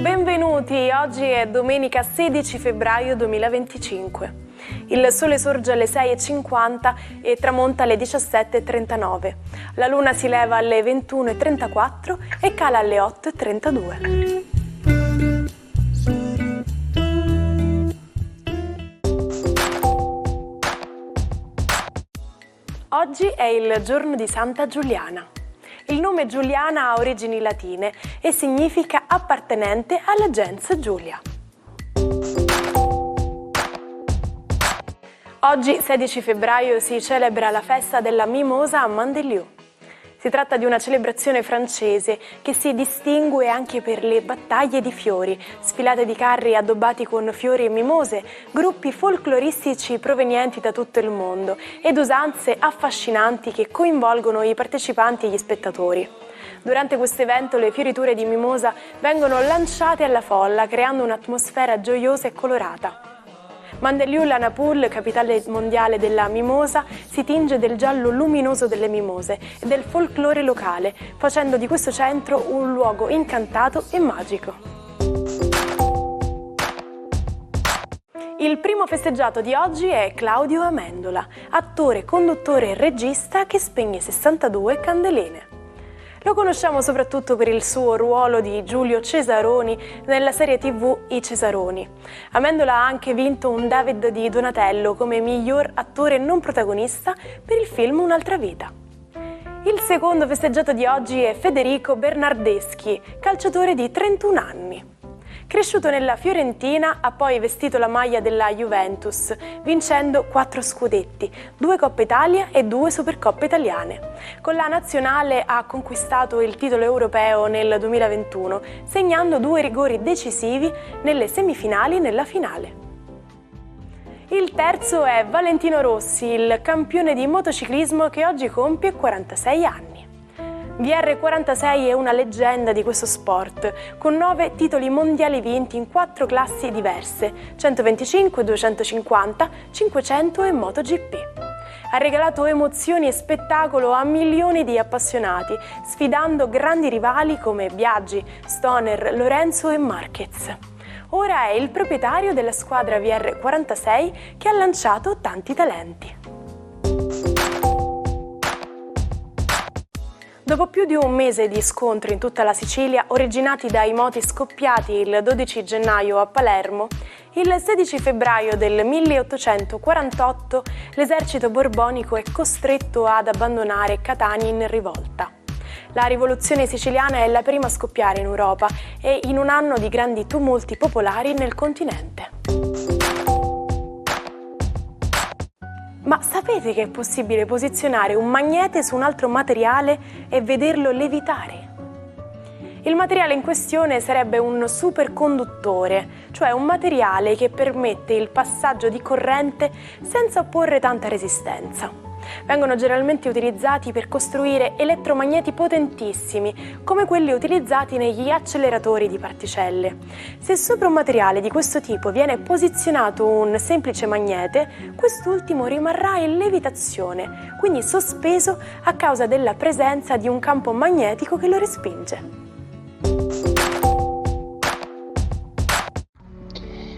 Benvenuti, oggi è domenica 16 febbraio 2025. Il sole sorge alle 6:50 e tramonta alle 17:39. La luna si leva alle 21:34 e cala alle 8:32. Oggi è il giorno di Santa Giuliana. Il nome Giuliana ha origini latine e significa appartenente alla gens Giulia. Oggi, 16 febbraio, si celebra la festa della mimosa a Mandelieu. Si tratta di una celebrazione francese che si distingue anche per le battaglie di fiori, sfilate di carri addobbati con fiori e mimose, gruppi folcloristici provenienti da tutto il mondo ed usanze affascinanti che coinvolgono i partecipanti e gli spettatori. Durante questo evento le fioriture di mimosa vengono lanciate alla folla, creando un'atmosfera gioiosa e colorata. Mandelieu-la-Napoule, capitale mondiale della mimosa, si tinge del giallo luminoso delle mimose e del folklore locale, facendo di questo centro un luogo incantato e magico. Il primo festeggiato di oggi è Claudio Amendola, attore, conduttore e regista che spegne 62 candeline. Lo conosciamo soprattutto per il suo ruolo di Giulio Cesaroni nella serie TV I Cesaroni. Amendola ha anche vinto un David di Donatello come miglior attore non protagonista per il film Un'altra vita. Il secondo festeggiato di oggi è Federico Bernardeschi, calciatore di 31 anni. Cresciuto nella Fiorentina, ha poi vestito la maglia della Juventus, vincendo 4 scudetti, 2 Coppe Italia e 2 Supercoppe italiane. Con la nazionale ha conquistato il titolo europeo nel 2021, segnando 2 rigori decisivi nelle semifinali e nella finale. Il terzo è Valentino Rossi, il campione di motociclismo che oggi compie 46 anni. VR46 è una leggenda di questo sport, con 9 titoli mondiali vinti in 4 classi diverse, 125, 250, 500 e MotoGP. Ha regalato emozioni e spettacolo a milioni di appassionati, sfidando grandi rivali come Biaggi, Stoner, Lorenzo e Marquez. Ora è il proprietario della squadra VR46 che ha lanciato tanti talenti. Dopo più di un mese di scontri in tutta la Sicilia, originati dai moti scoppiati il 12 gennaio a Palermo, il 16 febbraio del 1848 l'esercito borbonico è costretto ad abbandonare Catania in rivolta. La rivoluzione siciliana è la prima a scoppiare in Europa e in un anno di grandi tumulti popolari nel continente. Ma sapete che è possibile posizionare un magnete su un altro materiale e vederlo levitare? Il materiale in questione sarebbe un superconduttore, cioè un materiale che permette il passaggio di corrente senza opporre tanta resistenza. Vengono generalmente utilizzati per costruire elettromagneti potentissimi, come quelli utilizzati negli acceleratori di particelle. Se sopra un materiale di questo tipo viene posizionato un semplice magnete, quest'ultimo rimarrà in levitazione, quindi sospeso a causa della presenza di un campo magnetico che lo respinge.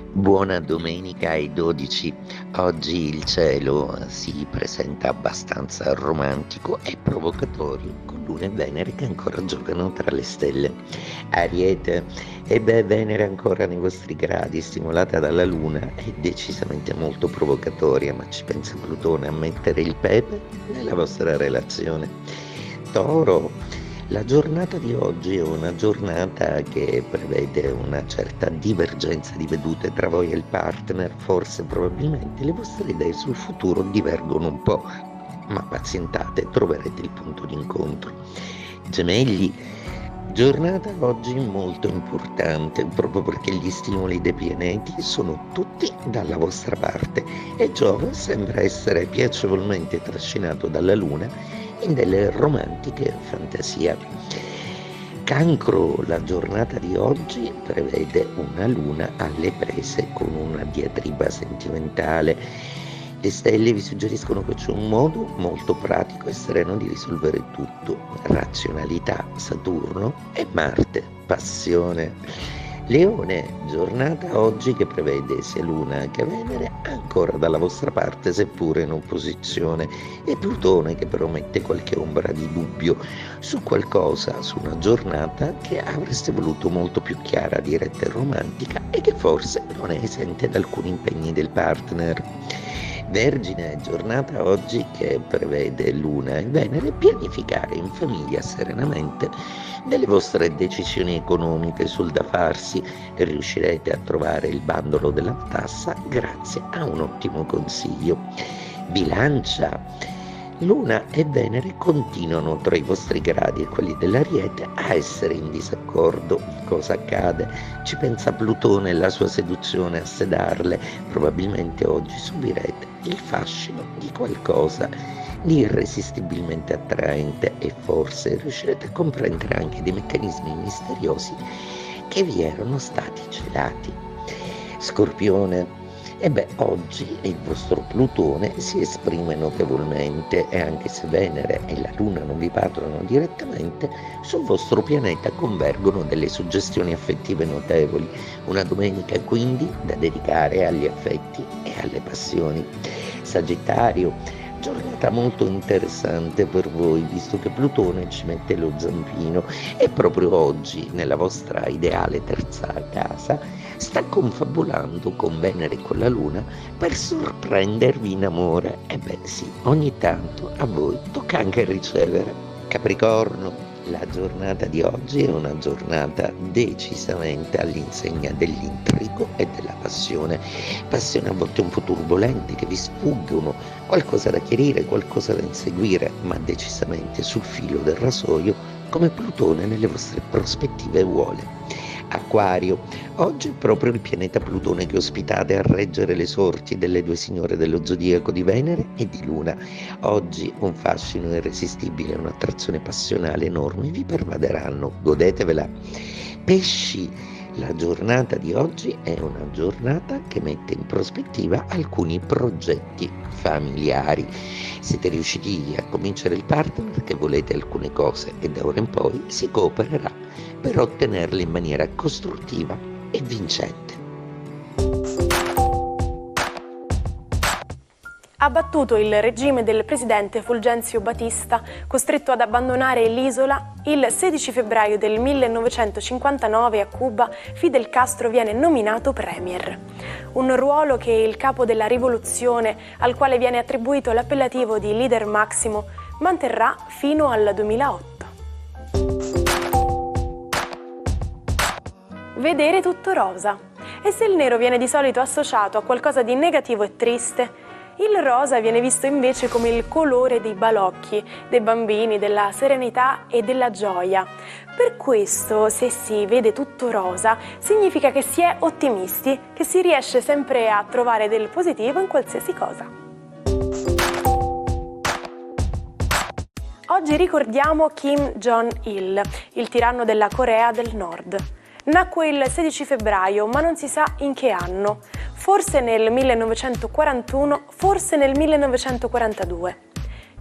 Buona domenica ai 12. Oggi il cielo si presenta abbastanza romantico e provocatorio, con Luna e Venere che ancora giocano tra le stelle. Ariete, Venere ancora nei vostri gradi, stimolata dalla Luna, è decisamente molto provocatoria, ma ci pensa Plutone a mettere il pepe nella vostra relazione. Toro, la giornata di oggi è una giornata che prevede una certa divergenza di vedute tra voi e il partner, forse probabilmente le vostre idee sul futuro divergono un po', ma pazientate, troverete il punto d'incontro. Gemelli, giornata oggi molto importante, proprio perché gli stimoli dei pianeti sono tutti dalla vostra parte e Giove sembra essere piacevolmente trascinato dalla Luna in delle romantiche fantasie. Cancro, la giornata di oggi prevede una luna alle prese con una diatriba sentimentale. Le stelle vi suggeriscono che c'è un modo molto pratico e sereno di risolvere tutto. Razionalità, Saturno, e Marte, passione. Leone, giornata oggi che prevede sia Luna che Venere ancora dalla vostra parte, seppure in opposizione, e Plutone che però mette qualche ombra di dubbio su qualcosa, su una giornata che avreste voluto molto più chiara, diretta e romantica, e che forse non è esente da alcuni impegni del partner. Vergine, giornata oggi che prevede Luna e Venere, pianificare in famiglia serenamente delle vostre decisioni economiche sul da farsi e riuscirete a trovare il bandolo della tassa grazie a un ottimo consiglio. Bilancia, Luna e Venere continuano tra i vostri gradi e quelli dell'Ariete a essere in disaccordo. Cosa accade? Ci pensa Plutone e la sua seduzione a sedarle. Probabilmente oggi subirete il fascino di qualcosa di irresistibilmente attraente e forse riuscirete a comprendere anche dei meccanismi misteriosi che vi erano stati celati. Scorpione, oggi il vostro Plutone si esprime notevolmente e anche se Venere e la Luna non vi parlano direttamente, sul vostro pianeta convergono delle suggestioni affettive notevoli. Una domenica quindi da dedicare agli affetti e alle passioni. Sagittario, giornata molto interessante per voi, visto che Plutone ci mette lo zampino e proprio oggi nella vostra ideale terza casa sta confabulando con Venere e con la Luna per sorprendervi in amore. Sì, ogni tanto a voi tocca anche ricevere. Capricorno, la giornata di oggi è una giornata decisamente all'insegna dell'intrigo e della passione a volte un po' turbolente che vi sfuggono, qualcosa da chiarire, qualcosa da inseguire, ma decisamente sul filo del rasoio come Plutone nelle vostre prospettive vuole. Acquario, oggi è proprio il pianeta Plutone che ospitate a reggere le sorti delle due signore dello zodiaco di Venere e di Luna. Oggi un fascino irresistibile e un'attrazione passionale enorme vi pervaderanno, godetevela. Pesci, la giornata di oggi è una giornata che mette in prospettiva alcuni progetti familiari. Siete riusciti a convincere il partner che volete alcune cose e da ora in poi si coopererà per ottenerle in maniera costruttiva e vincente. Abbattuto il regime del presidente Fulgencio Batista, costretto ad abbandonare l'isola, il 16 febbraio del 1959 a Cuba Fidel Castro viene nominato premier. Un ruolo che il capo della rivoluzione, al quale viene attribuito l'appellativo di leader massimo, manterrà fino al 2008. Vedere tutto rosa. E se il nero viene di solito associato a qualcosa di negativo e triste, il rosa viene visto invece come il colore dei balocchi, dei bambini, della serenità e della gioia. Per questo, se si vede tutto rosa, significa che si è ottimisti, che si riesce sempre a trovare del positivo in qualsiasi cosa. Oggi ricordiamo Kim Jong-il, il tiranno della Corea del Nord. Nacque il 16 febbraio, ma non si sa in che anno. Forse nel 1941, forse nel 1942.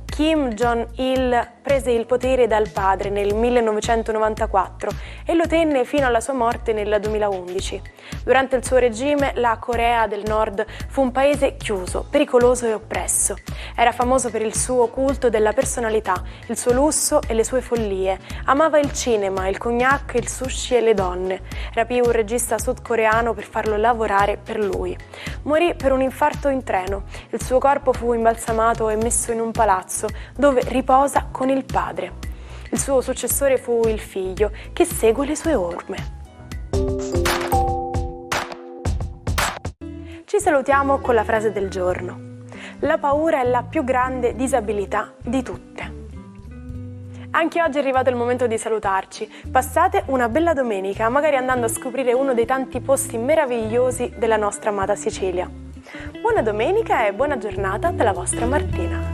Kim Jong-il prese il potere dal padre nel 1994 e lo tenne fino alla sua morte nel 2011. Durante il suo regime, la Corea del Nord fu un paese chiuso, pericoloso e oppresso. Era famoso per il suo culto della personalità, il suo lusso e le sue follie. Amava il cinema, il cognac, il sushi e le donne. Rapì un regista sudcoreano per farlo lavorare per lui. Morì per un infarto in treno. Il suo corpo fu imbalsamato e messo in un palazzo dove riposa con il padre. Il suo successore fu il figlio, che segue le sue orme. Ci salutiamo con la frase del giorno. La paura è la più grande disabilità di tutte. Anche oggi è arrivato il momento di salutarci. Passate una bella domenica, magari andando a scoprire uno dei tanti posti meravigliosi della nostra amata Sicilia. Buona domenica e buona giornata dalla vostra Martina.